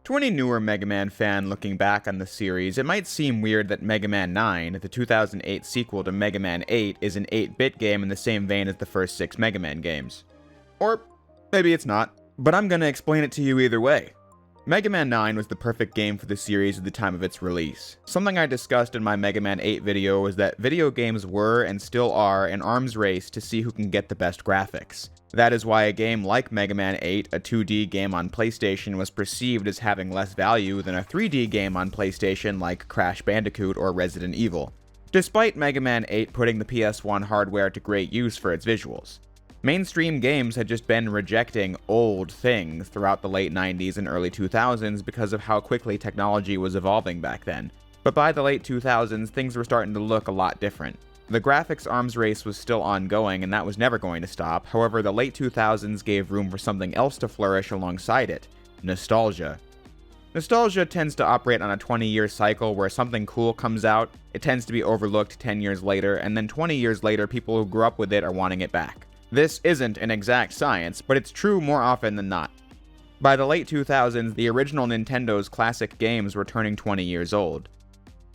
To any newer Mega Man fan looking back on the series, it might seem weird that Mega Man 9, the 2008 sequel to Mega Man 8, is an 8-bit game in the same vein as the first 6 Mega Man games. Or maybe it's not, but I'm gonna explain it to you either way. Mega Man 9 was the perfect game for the series at the time of its release. Something I discussed in my Mega Man 8 video was that video games were, and still are, an arms race to see who can get the best graphics. That is why a game like Mega Man 8, a 2D game on PlayStation, was perceived as having less value than a 3D game on PlayStation like Crash Bandicoot or Resident Evil, despite Mega Man 8 putting the PS1 hardware to great use for its visuals. Mainstream games had just been rejecting old things throughout the late 90s and early 2000s because of how quickly technology was evolving back then. But by the late 2000s, things were starting to look a lot different. The graphics arms race was still ongoing, and that was never going to stop. However, the late 2000s gave room for something else to flourish alongside it: nostalgia. Nostalgia tends to operate on a 20-year cycle where something cool comes out, it tends to be overlooked 10 years later, and then 20 years later people who grew up with it are wanting it back. This isn't an exact science, but it's true more often than not. By the late 2000s, the original Nintendo's classic games were turning 20 years old.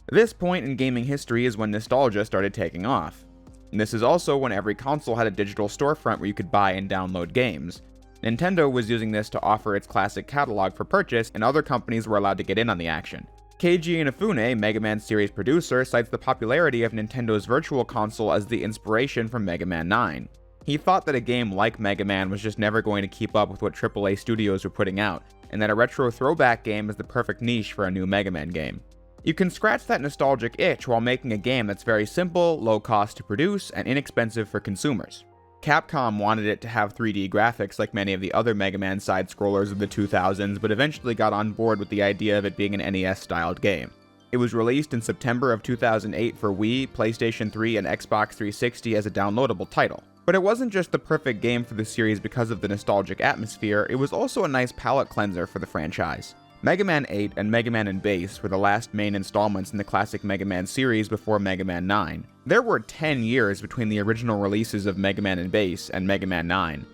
This point in gaming history is when nostalgia started taking off. And this is also when every console had a digital storefront where you could buy and download games. Nintendo was using this to offer its classic catalog for purchase, and other companies were allowed to get in on the action. Keiji Inafune, Mega Man series producer, cites the popularity of Nintendo's Virtual Console as the inspiration for Mega Man 9. He thought that a game like Mega Man was just never going to keep up with what AAA studios were putting out, and that a retro throwback game is the perfect niche for a new Mega Man game. You can scratch that nostalgic itch while making a game that's very simple, low cost to produce, and inexpensive for consumers. Capcom wanted it to have 3D graphics like many of the other Mega Man side-scrollers of the 2000s, but eventually got on board with the idea of it being an NES-styled game. It was released in September of 2008 for Wii, PlayStation 3, and Xbox 360 as a downloadable title. But it wasn't just the perfect game for the series because of the nostalgic atmosphere, it was also a nice palate cleanser for the franchise. Mega Man 8 and Mega Man and Bass were the last main installments in the classic Mega Man series before Mega Man 9. There were 10 years between the original releases of Mega Man and Bass and Mega Man 9.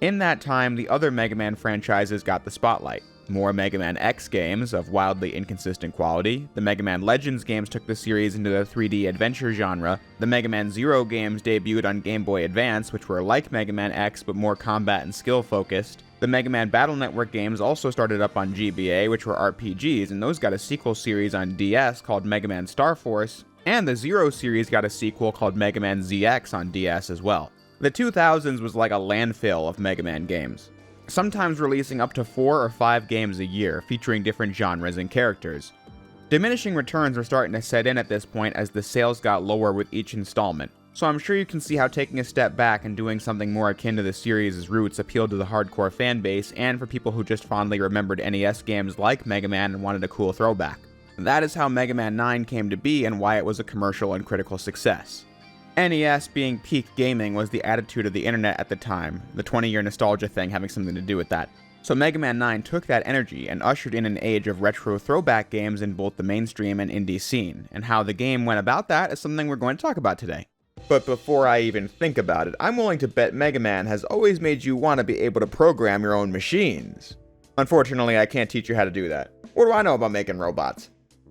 In that time, the other Mega Man franchises got the spotlight. More Mega Man X games of wildly inconsistent quality, the Mega Man Legends games took the series into the 3D adventure genre, the Mega Man Zero games debuted on Game Boy Advance, which were like Mega Man X but more combat and skill focused, the Mega Man Battle Network games also started up on GBA, which were RPGs, and those got a sequel series on DS called Mega Man Star Force, and the Zero series got a sequel called Mega Man ZX on DS as well. The 2000s was like a landfill of Mega Man games, sometimes releasing up to 4 or 5 games a year, featuring different genres and characters. Diminishing returns were starting to set in at this point as the sales got lower with each installment, so I'm sure you can see how taking a step back and doing something more akin to the series' roots appealed to the hardcore fanbase and for people who just fondly remembered NES games like Mega Man and wanted a cool throwback. That is how Mega Man 9 came to be and why it was a commercial and critical success. NES being peak gaming was the attitude of the internet at the time, the 20-year nostalgia thing having something to do with that. So Mega Man 9 took that energy and ushered in an age of retro throwback games in both the mainstream and indie scene, and how the game went about that is something we're going to talk about today. But before I even think about it, I'm willing to bet Mega Man has always made you want to be able to program your own machines. Unfortunately, I can't teach you how to do that. What do I know about making robots?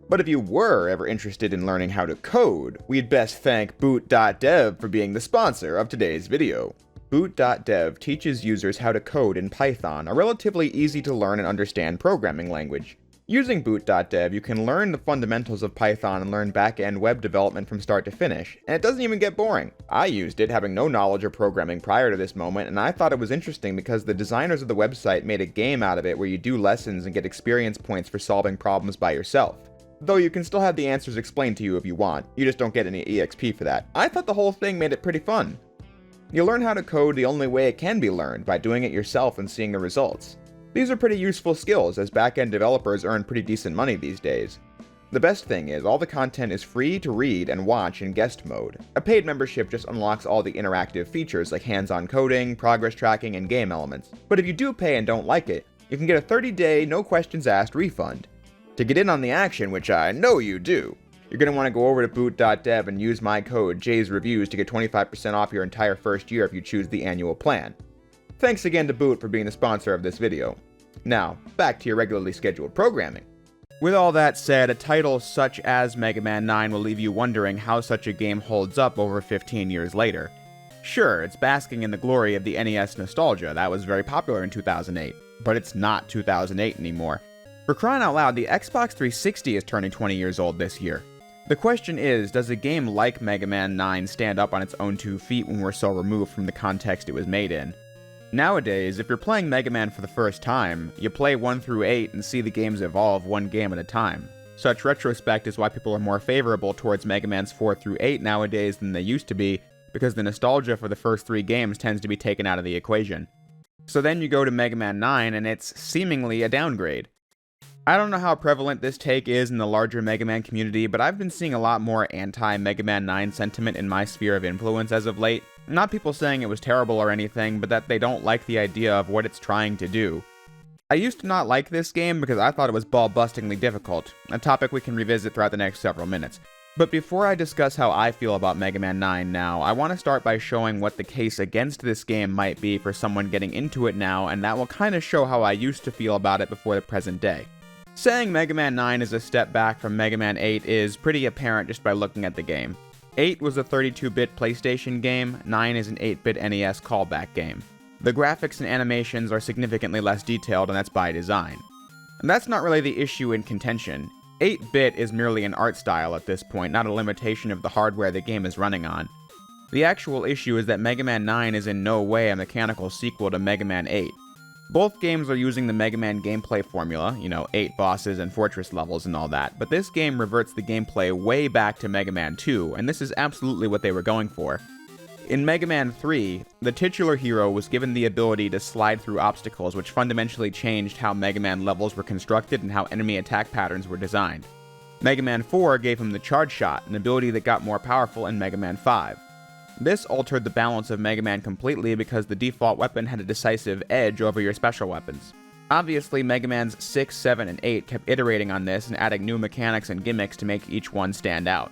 But if you were ever interested in learning how to code, we'd best thank boot.dev for being the sponsor of today's video. Boot.dev teaches users how to code in Python, a relatively easy to learn and understand programming language. Using boot.dev, you can learn the fundamentals of Python and learn back-end web development from start to finish, and it doesn't even get boring. I used it having no knowledge of programming prior to this moment, and I thought it was interesting because the designers of the website made a game out of it where you do lessons and get experience points for solving problems by yourself. Though you can still have the answers explained to you if you want, you just don't get any EXP for that. I thought the whole thing made it pretty fun. You learn how to code the only way it can be learned, by doing it yourself and seeing the results. These are pretty useful skills, as back-end developers earn pretty decent money these days. The best thing is, all the content is free to read and watch in guest mode. A paid membership just unlocks all the interactive features like hands-on coding, progress tracking, and game elements. But if you do pay and don't like it, you can get a 30-day, no questions asked refund. To get in on the action, which I know you do, you're going to want to go over to boot.dev and use my code Jay'sReviews to get 25% off your entire first year if you choose the annual plan. Thanks again to Boot for being the sponsor of this video. Now, back to your regularly scheduled programming. With all that said, a title such as Mega Man 9 will leave you wondering how such a game holds up over 15 years later. Sure, it's basking in the glory of the NES nostalgia that was very popular in 2008, but it's not 2008 anymore. For crying out loud, the Xbox 360 is turning 20 years old this year. The question is, does a game like Mega Man 9 stand up on its own 2 feet when we're so removed from the context it was made in? Nowadays, if you're playing Mega Man for the first time, you play 1 through 8 and see the games evolve one game at a time. Such retrospect is why people are more favorable towards Mega Man's 4 through 8 nowadays than they used to be, because the nostalgia for the first 3 games tends to be taken out of the equation. So then you go to Mega Man 9 and it's seemingly a downgrade. I don't know how prevalent this take is in the larger Mega Man community, but I've been seeing a lot more anti-Mega Man 9 sentiment in my sphere of influence as of late. Not people saying it was terrible or anything, but that they don't like the idea of what it's trying to do. I used to not like this game because I thought it was ball-bustingly difficult, a topic we can revisit throughout the next several minutes. But before I discuss how I feel about Mega Man 9 now, I want to start by showing what the case against this game might be for someone getting into it now, and that will kind of show how I used to feel about it before the present day. Saying Mega Man 9 is a step back from Mega Man 8 is pretty apparent just by looking at the game. 8 was a 32-bit PlayStation game, 9 is an 8-bit NES callback game. The graphics and animations are significantly less detailed, and that's by design. And that's not really the issue in contention. 8-bit is merely an art style at this point, not a limitation of the hardware the game is running on. The actual issue is that Mega Man 9 is in no way a mechanical sequel to Mega Man 8. Both games are using the Mega Man gameplay formula, 8 bosses and fortress levels and all that, but this game reverts the gameplay way back to Mega Man 2, and this is absolutely what they were going for. In Mega Man 3, the titular hero was given the ability to slide through obstacles, which fundamentally changed how Mega Man levels were constructed and how enemy attack patterns were designed. Mega Man 4 gave him the Charge Shot, an ability that got more powerful in Mega Man 5. This altered the balance of Mega Man completely because the default weapon had a decisive edge over your special weapons. Obviously, Mega Man's 6, 7, and 8 kept iterating on this and adding new mechanics and gimmicks to make each one stand out.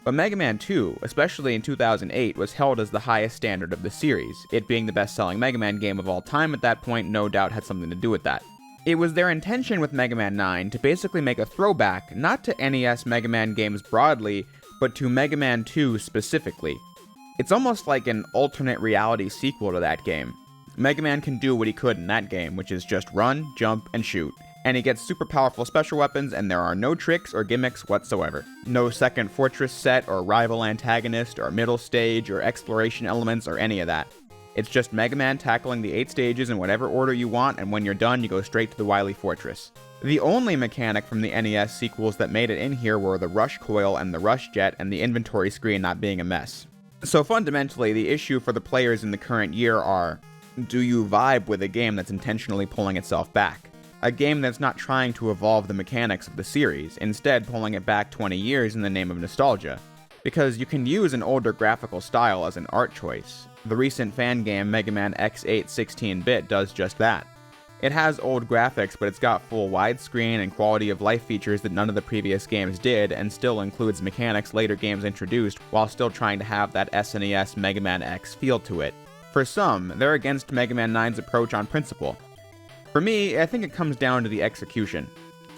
But Mega Man 2, especially in 2008, was held as the highest standard of the series. It being the best-selling Mega Man game of all time at that point no doubt had something to do with that. It was their intention with Mega Man 9 to basically make a throwback not to NES Mega Man games broadly, but to Mega Man 2 specifically. It's almost like an alternate reality sequel to that game. Mega Man can do what he could in that game, which is just run, jump, and shoot. And he gets super powerful special weapons, and there are no tricks or gimmicks whatsoever. No second fortress set, or rival antagonist, or middle stage, or exploration elements, or any of that. It's just Mega Man tackling the 8 stages in whatever order you want, and when you're done, you go straight to the Wily Fortress. The only mechanic from the NES sequels that made it in here were the Rush Coil and the Rush Jet, and the inventory screen not being a mess. So fundamentally, the issue for the players in the current year are, do you vibe with a game that's intentionally pulling itself back? A game that's not trying to evolve the mechanics of the series, instead pulling it back 20 years in the name of nostalgia. Because you can use an older graphical style as an art choice. The recent fan game Mega Man X8 16-bit does just that. It has old graphics, but it's got full widescreen and quality of life features that none of the previous games did, and still includes mechanics later games introduced, while still trying to have that SNES Mega Man X feel to it. For some, they're against Mega Man 9's approach on principle. For me, I think it comes down to the execution.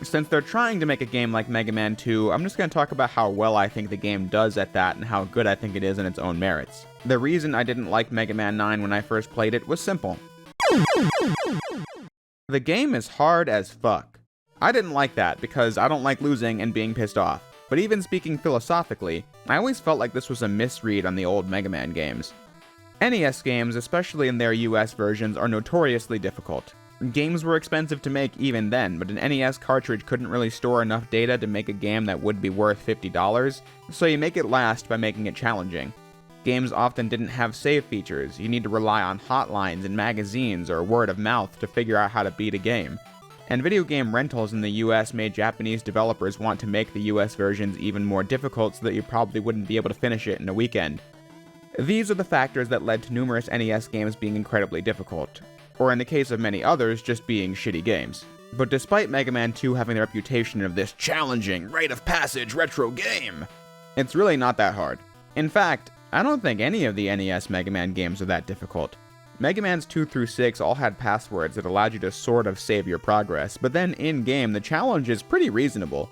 Since they're trying to make a game like Mega Man 2, I'm just going to talk about how well I think the game does at that and how good I think it is in its own merits. The reason I didn't like Mega Man 9 when I first played it was simple. The game is hard as fuck. I didn't like that because I don't like losing and being pissed off. But even speaking philosophically, I always felt like this was a misread on the old Mega Man games. NES games, especially in their US versions, are notoriously difficult. Games were expensive to make even then, but an NES cartridge couldn't really store enough data to make a game that would be worth $50, so you make it last by making it challenging. Games often didn't have save features. You need to rely on hotlines and magazines or word of mouth to figure out how to beat a game. And video game rentals in the US made Japanese developers want to make the US versions even more difficult so that you probably wouldn't be able to finish it in a weekend. These are the factors that led to numerous NES games being incredibly difficult, or in the case of many others, just being shitty games. But despite Mega Man 2 having the reputation of this challenging, rite-of-passage retro game, it's really not that hard. In fact, I don't think any of the NES Mega Man games are that difficult. Mega Man's 2 through 6 all had passwords that allowed you to sort of save your progress, but then in-game the challenge is pretty reasonable.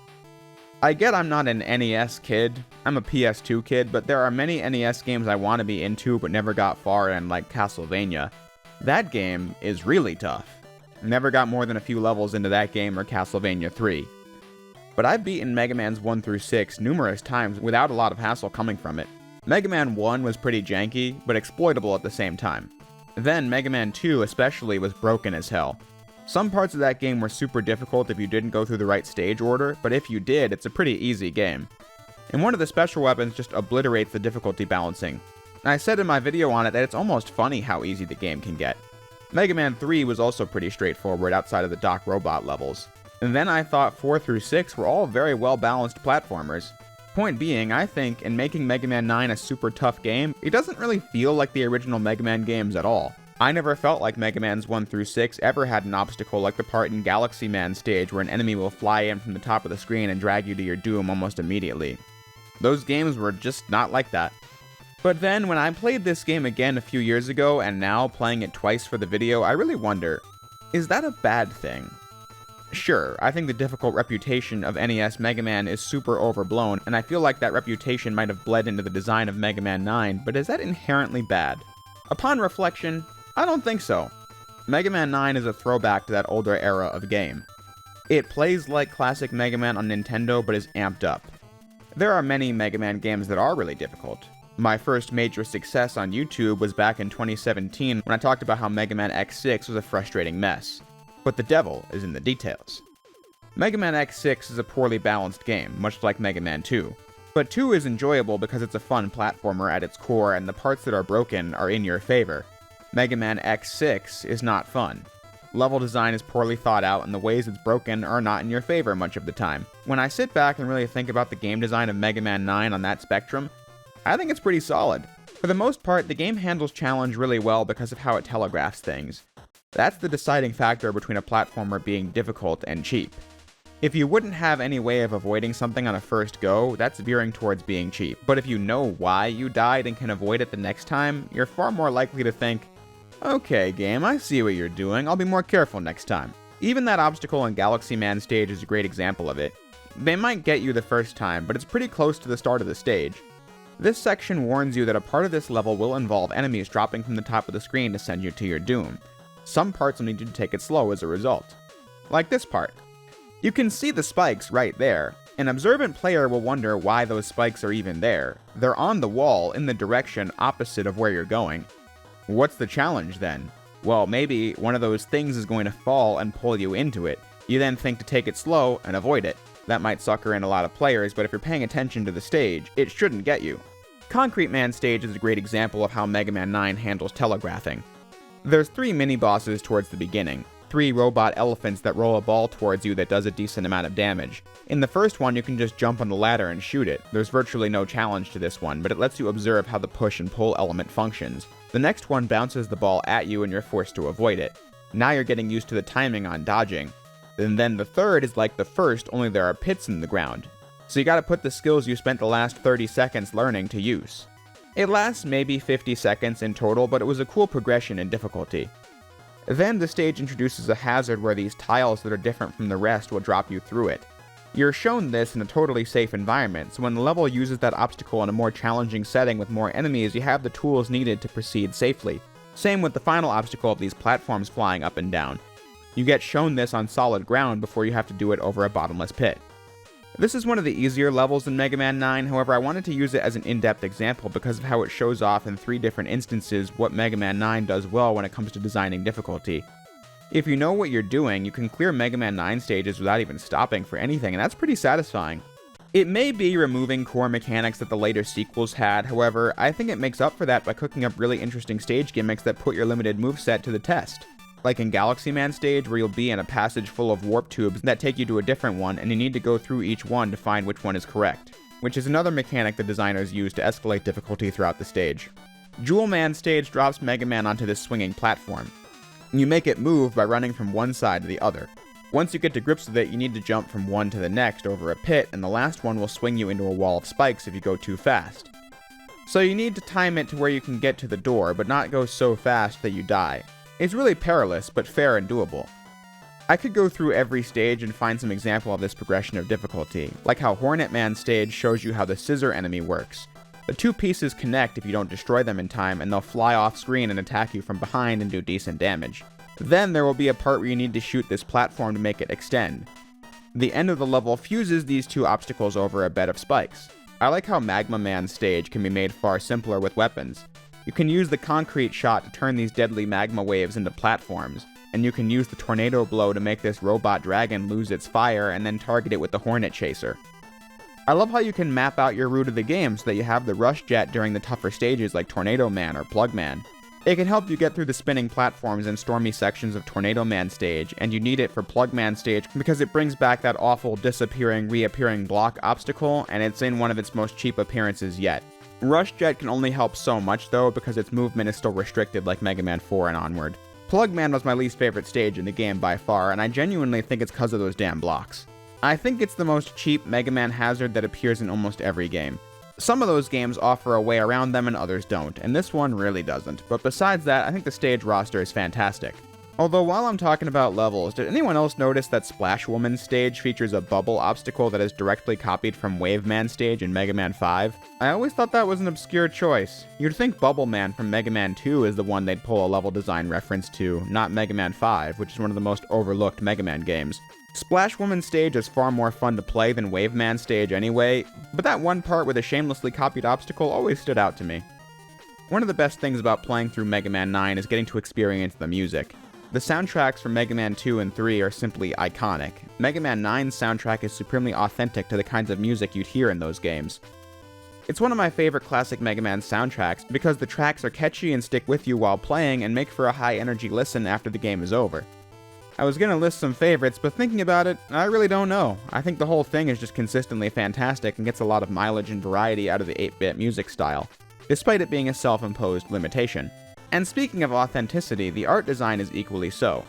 I get I'm not an NES kid, I'm a PS2 kid, but there are many NES games I want to be into but never got far in, like Castlevania. That game is really tough. Never got more than a few levels into that game or Castlevania 3. But I've beaten Mega Man's 1 through 6 numerous times without a lot of hassle coming from it. Mega Man 1 was pretty janky, but exploitable at the same time. Then Mega Man 2 especially was broken as hell. Some parts of that game were super difficult if you didn't go through the right stage order, but if you did, it's a pretty easy game. And one of the special weapons just obliterates the difficulty balancing. I said in my video on it that it's almost funny how easy the game can get. Mega Man 3 was also pretty straightforward outside of the Doc Robot levels. And then I thought 4 through 6 were all very well balanced platformers. Point being, I think in making Mega Man 9 a super tough game, it doesn't really feel like the original Mega Man games at all. I never felt like Mega Man's 1 through 6 ever had an obstacle like the part in Galaxy Man stage where an enemy will fly in from the top of the screen and drag you to your doom almost immediately. Those games were just not like that. But then, when I played this game again a few years ago, and now playing it twice for the video, I really wonder, is that a bad thing? Sure, I think the difficult reputation of NES Mega Man is super overblown, and I feel like that reputation might have bled into the design of Mega Man 9, but is that inherently bad? Upon reflection, I don't think so. Mega Man 9 is a throwback to that older era of game. It plays like classic Mega Man on Nintendo, but is amped up. There are many Mega Man games that are really difficult. My first major success on YouTube was back in 2017 when I talked about how Mega Man X6 was a frustrating mess. But the devil is in the details. Mega Man X6 is a poorly balanced game, much like Mega Man 2. But 2 is enjoyable because it's a fun platformer at its core and the parts that are broken are in your favor. Mega Man X6 is not fun. Level design is poorly thought out and the ways it's broken are not in your favor much of the time. When I sit back and really think about the game design of Mega Man 9 on that spectrum, I think it's pretty solid. For the most part, the game handles challenge really well because of how it telegraphs things. That's the deciding factor between a platformer being difficult and cheap. If you wouldn't have any way of avoiding something on a first go, that's veering towards being cheap. But if you know why you died and can avoid it the next time, you're far more likely to think, okay game, I see what you're doing, I'll be more careful next time. Even that obstacle in Galaxy Man stage is a great example of it. They might get you the first time, but it's pretty close to the start of the stage. This section warns you that a part of this level will involve enemies dropping from the top of the screen to send you to your doom. Some parts will need you to take it slow as a result. Like this part. You can see the spikes right there. An observant player will wonder why those spikes are even there. They're on the wall in the direction opposite of where you're going. What's the challenge then? Well, maybe one of those things is going to fall and pull you into it. You then think to take it slow and avoid it. That might sucker in a lot of players, but if you're paying attention to the stage, it shouldn't get you. Concrete Man stage is a great example of how Mega Man 9 handles telegraphing. There's 3 mini-bosses towards the beginning. 3 robot elephants that roll a ball towards you that does a decent amount of damage. In the first one, you can just jump on the ladder and shoot it. There's virtually no challenge to this one, but it lets you observe how the push and pull element functions. The next one bounces the ball at you and you're forced to avoid it. Now you're getting used to the timing on dodging. And then the third is like the first, only there are pits in the ground. So you gotta put the skills you spent the last 30 seconds learning to use. It lasts maybe 50 seconds in total, but it was a cool progression in difficulty. Then the stage introduces a hazard where these tiles that are different from the rest will drop you through it. You're shown this in a totally safe environment, so when the level uses that obstacle in a more challenging setting with more enemies, you have the tools needed to proceed safely. Same with the final obstacle of these platforms flying up and down. You get shown this on solid ground before you have to do it over a bottomless pit. This is one of the easier levels in Mega Man 9, however I wanted to use it as an in-depth example because of how it shows off in 3 different instances what Mega Man 9 does well when it comes to designing difficulty. If you know what you're doing, you can clear Mega Man 9 stages without even stopping for anything, and that's pretty satisfying. It may be removing core mechanics that the later sequels had, however, I think it makes up for that by cooking up really interesting stage gimmicks that put your limited moveset to the test. Like in Galaxy Man stage, where you'll be in a passage full of warp tubes that take you to a different one, and you need to go through each one to find which one is correct, which is another mechanic the designers use to escalate difficulty throughout the stage. Jewel Man stage drops Mega Man onto this swinging platform. You make it move by running from one side to the other. Once you get to grips with it, you need to jump from one to the next over a pit, and the last one will swing you into a wall of spikes if you go too fast. so you need to time it to where you can get to the door, but not go so fast that you die. It's really perilous, but fair and doable. I could go through every stage and find some example of this progression of difficulty, like how Hornet Man stage shows you how the scissor enemy works. The two pieces connect if you don't destroy them in time, and they'll fly off screen and attack you from behind and do decent damage. Then there will be a part where you need to shoot this platform to make it extend. The end of the level fuses these two obstacles over a bed of spikes. I like how Magma Man's stage can be made far simpler with weapons. You can use the concrete shot to turn these deadly magma waves into platforms, and you can use the tornado blow to make this robot dragon lose its fire and then target it with the Hornet Chaser. I love how you can map out your route of the game so that you have the rush jet during the tougher stages like Tornado Man or Plug Man. It can help you get through the spinning platforms and stormy sections of Tornado Man stage, and you need it for Plug Man stage because it brings back that awful disappearing, reappearing block obstacle, and it's in one of its most cheap appearances yet. Rush Jet can only help so much though because its movement is still restricted like Mega Man 4 and onward. Plug Man was my least favorite stage in the game by far, and I genuinely think it's because of those damn blocks. I think it's the most cheap Mega Man hazard that appears in almost every game. Some of those games offer a way around them and others don't, and this one really doesn't, but besides that, I think the stage roster is fantastic. Although while I'm talking about levels, did anyone else notice that Splash Woman's stage features a bubble obstacle that is directly copied from Wave Man stage in Mega Man 5? I always thought that was an obscure choice. You'd think Bubble Man from Mega Man 2 is the one they'd pull a level design reference to, not Mega Man 5, which is one of the most overlooked Mega Man games. Splash Woman's stage is far more fun to play than Wave Man stage anyway, but that one part with a shamelessly copied obstacle always stood out to me. One of the best things about playing through Mega Man 9 is getting to experience the music. The soundtracks from Mega Man 2 and 3 are simply iconic. Mega Man 9's soundtrack is supremely authentic to the kinds of music you'd hear in those games. It's one of my favorite classic Mega Man soundtracks because the tracks are catchy and stick with you while playing and make for a high energy listen after the game is over. I was gonna list some favorites, but thinking about it, I really don't know. I think the whole thing is just consistently fantastic and gets a lot of mileage and variety out of the 8-bit music style, despite it being a self-imposed limitation. And speaking of authenticity, the art design is equally so.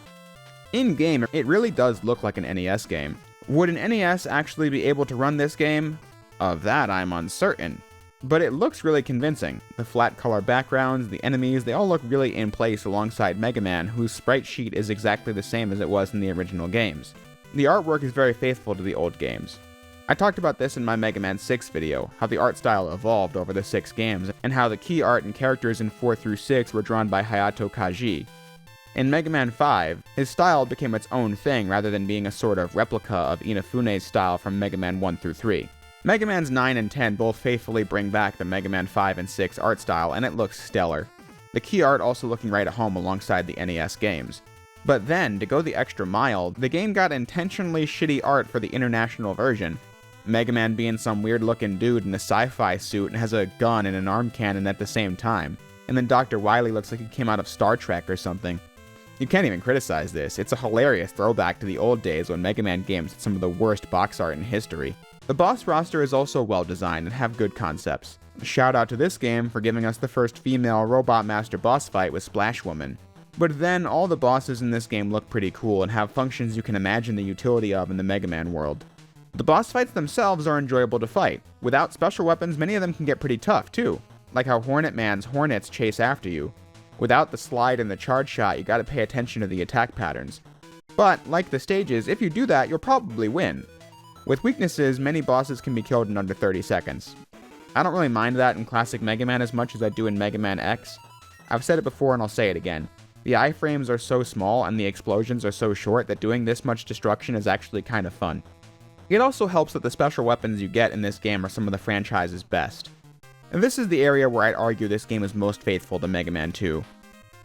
In-game, it really does look like an NES game. Would an NES actually be able to run this game? Of that, I'm uncertain. But it looks really convincing. The flat color backgrounds, the enemies, they all look really in place alongside Mega Man, whose sprite sheet is exactly the same as it was in the original games. The artwork is very faithful to the old games. I talked about this in my Mega Man 6 video, how the art style evolved over the 6 games, and how the key art and characters in 4 through 6 were drawn by Hayato Kaji. In Mega Man 5, his style became its own thing rather than being a sort of replica of Inafune's style from Mega Man 1 through 3. Mega Man's 9 and 10 both faithfully bring back the Mega Man 5 and 6 art style, and it looks stellar. The key art also looking right at home alongside the NES games. But then, to go the extra mile, the game got intentionally shitty art for the international version. Mega Man being some weird looking dude in a sci-fi suit and has a gun and an arm cannon at the same time. And then Dr. Wily looks like he came out of Star Trek or something. You can't even criticize this, it's a hilarious throwback to the old days when Mega Man games had some of the worst box art in history. The boss roster is also well designed and have good concepts. Shout out to this game for giving us the first female Robot Master boss fight with Splash Woman. But then, all the bosses in this game look pretty cool and have functions you can imagine the utility of in the Mega Man world. The boss fights themselves are enjoyable to fight. Without special weapons, many of them can get pretty tough too, like how Hornet Man's Hornets chase after you. Without the slide and the charge shot, you gotta pay attention to the attack patterns. But, like the stages, if you do that, you'll probably win. With weaknesses, many bosses can be killed in under 30 seconds. I don't really mind that in classic Mega Man as much as I do in Mega Man X. I've said it before and I'll say it again. The iframes are so small and the explosions are so short that doing this much destruction is actually kind of fun. It also helps that the special weapons you get in this game are some of the franchise's best. And this is the area where I'd argue this game is most faithful to Mega Man 2.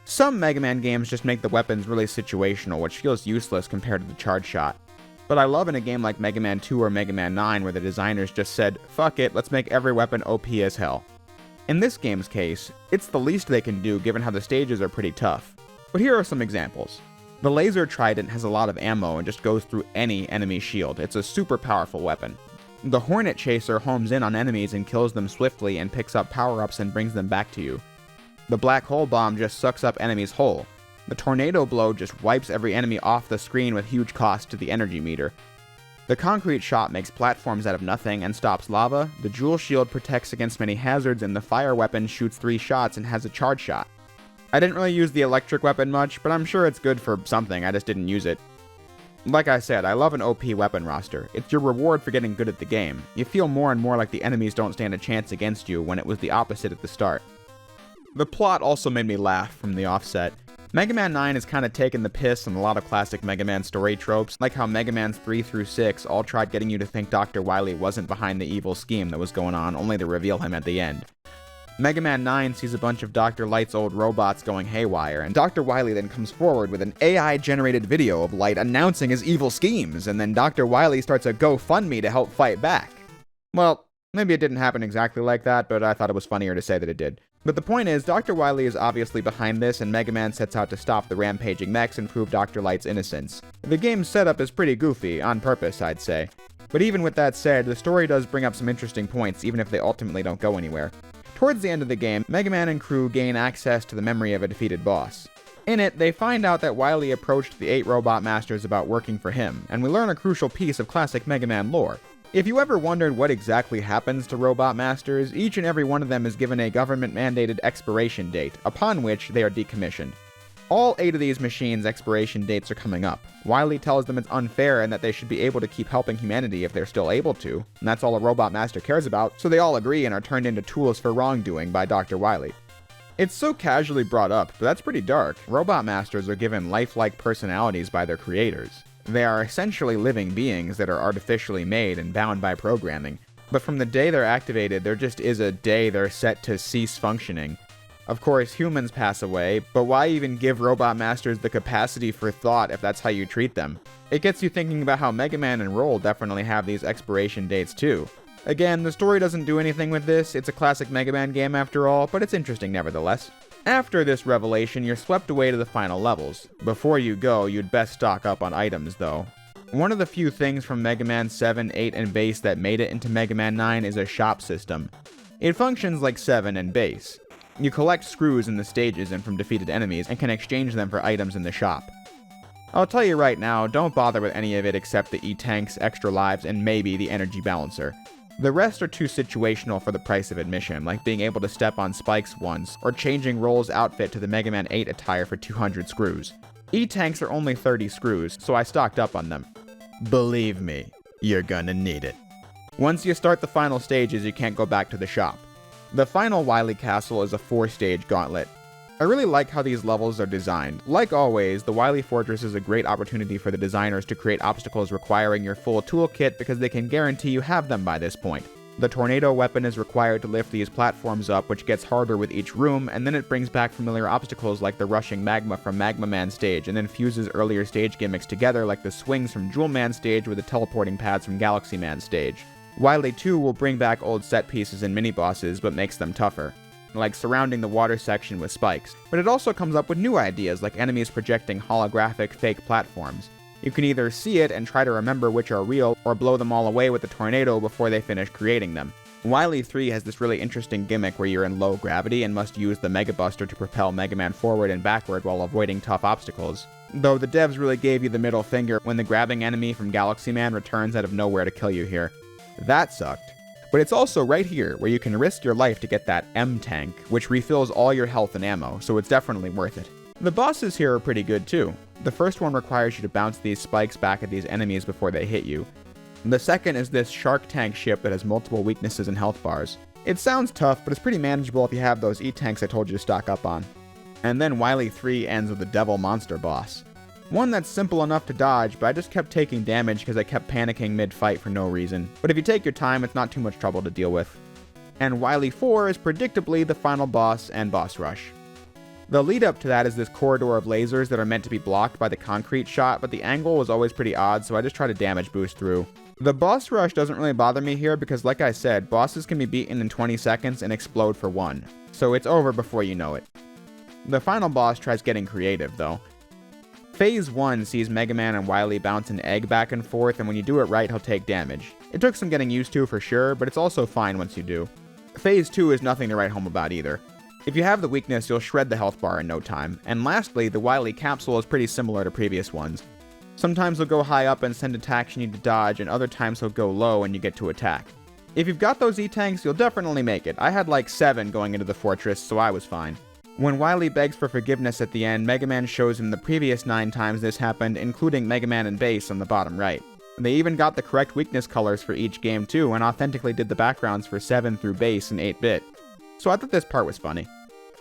Some Mega Man games just make the weapons really situational, which feels useless compared to the charge shot. But I love in a game like Mega Man 2 or Mega Man 9 where the designers just said, fuck it, let's make every weapon OP as hell. In this game's case, it's the least they can do given how the stages are pretty tough. But here are some examples. The Laser Trident has a lot of ammo and just goes through any enemy shield. It's a super powerful weapon. The Hornet Chaser homes in on enemies and kills them swiftly and picks up power-ups and brings them back to you. The Black Hole Bomb just sucks up enemies whole. The Tornado Blow just wipes every enemy off the screen with huge cost to the energy meter. The concrete shot makes platforms out of nothing and stops lava, the jewel shield protects against many hazards, and the fire weapon shoots 3 shots and has a charge shot. I didn't really use the electric weapon much, but I'm sure it's good for something, I just didn't use it. Like I said, I love an OP weapon roster. It's your reward for getting good at the game. You feel more and more like the enemies don't stand a chance against you when it was the opposite at the start. The plot also made me laugh from the offset. Mega Man 9 has kind of taken the piss on a lot of classic Mega Man story tropes, like how Mega Mans 3 through 6 all tried getting you to think Dr. Wily wasn't behind the evil scheme that was going on, only to reveal him at the end. Mega Man 9 sees a bunch of Dr. Light's old robots going haywire, and Dr. Wily then comes forward with an AI-generated video of Light announcing his evil schemes, and then Dr. Wily starts a GoFundMe to help fight back. Well, maybe it didn't happen exactly like that, but I thought it was funnier to say that it did. But the point is, Dr. Wily is obviously behind this, and Mega Man sets out to stop the rampaging mechs and prove Dr. Light's innocence. The game's setup is pretty goofy, on purpose, I'd say. But even with that said, the story does bring up some interesting points, even if they ultimately don't go anywhere. Towards the end of the game, Mega Man and crew gain access to the memory of a defeated boss. In it, they find out that Wily approached the 8 Robot Masters about working for him, and we learn a crucial piece of classic Mega Man lore. If you ever wondered what exactly happens to Robot Masters, each and every one of them is given a government-mandated expiration date, upon which they are decommissioned. All 8 of these machines' expiration dates are coming up. Wily tells them it's unfair and that they should be able to keep helping humanity if they're still able to, and that's all a Robot Master cares about, so they all agree and are turned into tools for wrongdoing by Dr. Wily. It's so casually brought up, but that's pretty dark. Robot Masters are given lifelike personalities by their creators. They are essentially living beings that are artificially made and bound by programming, but from the day they're activated, there just is a day they're set to cease functioning. Of course, humans pass away, but why even give Robot Masters the capacity for thought if that's how you treat them? It gets you thinking about how Mega Man and Roll definitely have these expiration dates too. Again, the story doesn't do anything with this, it's a classic Mega Man game after all, but it's interesting nevertheless. After this revelation, you're swept away to the final levels. Before you go, you'd best stock up on items though. One of the few things from Mega Man 7, 8, and Base that made it into Mega Man 9 is a shop system. It functions like 7 and Base. You collect screws in the stages and from defeated enemies, and can exchange them for items in the shop. I'll tell you right now, don't bother with any of it except the E-Tanks, extra lives, and maybe the energy balancer. The rest are too situational for the price of admission, like being able to step on spikes once, or changing Roll's outfit to the Mega Man 8 attire for 200 screws. E-Tanks are only 30 screws, so I stocked up on them. Believe me, you're gonna need it. Once you start the final stages, you can't go back to the shop. The final Wily Castle is a 4-stage gauntlet. I really like how these levels are designed. Like always, the Wily Fortress is a great opportunity for the designers to create obstacles requiring your full toolkit because they can guarantee you have them by this point. The tornado weapon is required to lift these platforms up, which gets harder with each room, and then it brings back familiar obstacles like the rushing magma from Magma Man stage, and then fuses earlier stage gimmicks together like the swings from Jewel Man stage with the teleporting pads from Galaxy Man stage. Wily 2 will bring back old set pieces and mini-bosses, but makes them tougher, like surrounding the water section with spikes. But it also comes up with new ideas, like enemies projecting holographic fake platforms. You can either see it and try to remember which are real, or blow them all away with the tornado before they finish creating them. Wily 3 has this really interesting gimmick where you're in low gravity and must use the Mega Buster to propel Mega Man forward and backward while avoiding tough obstacles. Though the devs really gave you the middle finger when the grabbing enemy from Galaxy Man returns out of nowhere to kill you here. That sucked. But it's also right here where you can risk your life to get that M-Tank, which refills all your health and ammo, so it's definitely worth it. The bosses here are pretty good too. The first one requires you to bounce these spikes back at these enemies before they hit you. The second is this Shark Tank ship that has multiple weaknesses and health bars. It sounds tough, but it's pretty manageable if you have those E-Tanks I told you to stock up on. And then Wily 3 ends with the Devil Monster boss. One that's simple enough to dodge, but I just kept taking damage because I kept panicking mid-fight for no reason. But if you take your time, it's not too much trouble to deal with. And Wily 4 is predictably the final boss and boss rush. The lead up to that is this corridor of lasers that are meant to be blocked by the concrete shot, but the angle was always pretty odd, so I just try to damage boost through. The boss rush doesn't really bother me here because, like I said, bosses can be beaten in 20 seconds and explode for 1, so it's over before you know it. The final boss tries getting creative though. Phase 1 sees Mega Man and Wily bounce an egg back and forth, and when you do it right, he'll take damage. It took some getting used to for sure, but it's also fine once you do. Phase 2 is nothing to write home about either. If you have the weakness, you'll shred the health bar in no time. And lastly, the Wily capsule is pretty similar to previous ones. Sometimes he'll go high up and send attacks you need to dodge, and other times he'll go low and you get to attack. If you've got those E-tanks, you'll definitely make it. I had like 7 going into the fortress, so I was fine. When Wily begs for forgiveness at the end, Mega Man shows him the previous 9 times this happened, including Mega Man and Bass on the bottom right. They even got the correct weakness colors for each game too, and authentically did the backgrounds for 7 through Bass and 8-bit. So I thought this part was funny.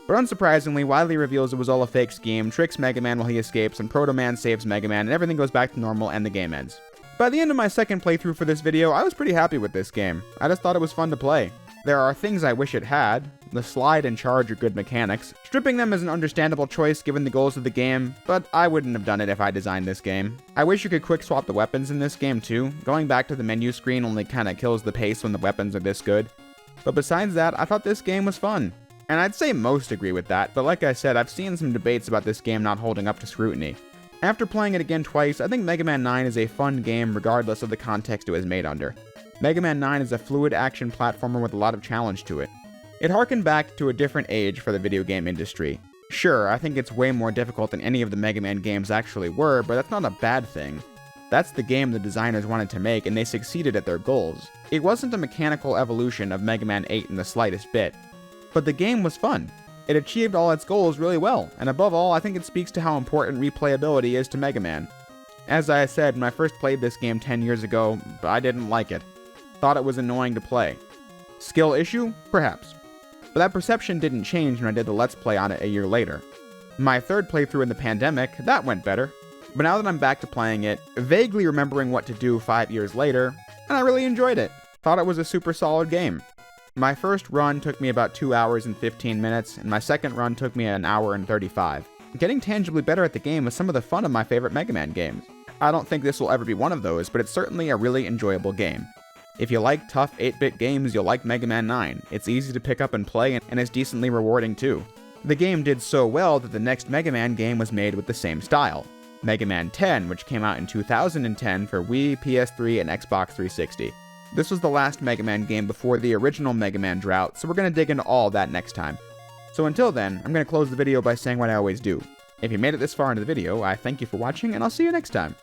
But unsurprisingly, Wily reveals it was all a fake scheme, tricks Mega Man while he escapes, and Proto Man saves Mega Man, and everything goes back to normal and the game ends. By the end of my second playthrough for this video, I was pretty happy with this game. I just thought it was fun to play. There are things I wish it had. The slide and charge are good mechanics. Stripping them is an understandable choice given the goals of the game, but I wouldn't have done it if I designed this game. I wish you could quick swap the weapons in this game too. Going back to the menu screen only kinda kills the pace when the weapons are this good. But besides that, I thought this game was fun. And I'd say most agree with that, but like I said, I've seen some debates about this game not holding up to scrutiny. After playing it again twice, I think Mega Man 9 is a fun game regardless of the context it was made under. Mega Man 9 is a fluid action platformer with a lot of challenge to it. It harkened back to a different age for the video game industry. Sure, I think it's way more difficult than any of the Mega Man games actually were, but that's not a bad thing. That's the game the designers wanted to make, and they succeeded at their goals. It wasn't a mechanical evolution of Mega Man 8 in the slightest bit. But the game was fun. It achieved all its goals really well, and above all, I think it speaks to how important replayability is to Mega Man. As I said, when I first played this game 10 years ago, I didn't like it. Thought it was annoying to play. Skill issue? Perhaps. But that perception didn't change when I did the Let's Play on it a year later. My third playthrough in the pandemic, that went better. But now that I'm back to playing it, vaguely remembering what to do 5 years later, and I really enjoyed it. Thought it was a super solid game. My first run took me about 2 hours and 15 minutes, and my second run took me an hour and 35. Getting tangibly better at the game was some of the fun of my favorite Mega Man games. I don't think this will ever be one of those, but it's certainly a really enjoyable game. If you like tough 8-bit games, you'll like Mega Man 9. It's easy to pick up and play, and it's decently rewarding too. The game did so well that the next Mega Man game was made with the same style. Mega Man 10, which came out in 2010 for Wii, PS3, and Xbox 360. This was the last Mega Man game before the original Mega Man drought, so we're going to dig into all that next time. So until then, I'm going to close the video by saying what I always do. If you made it this far into the video, I thank you for watching, and I'll see you next time.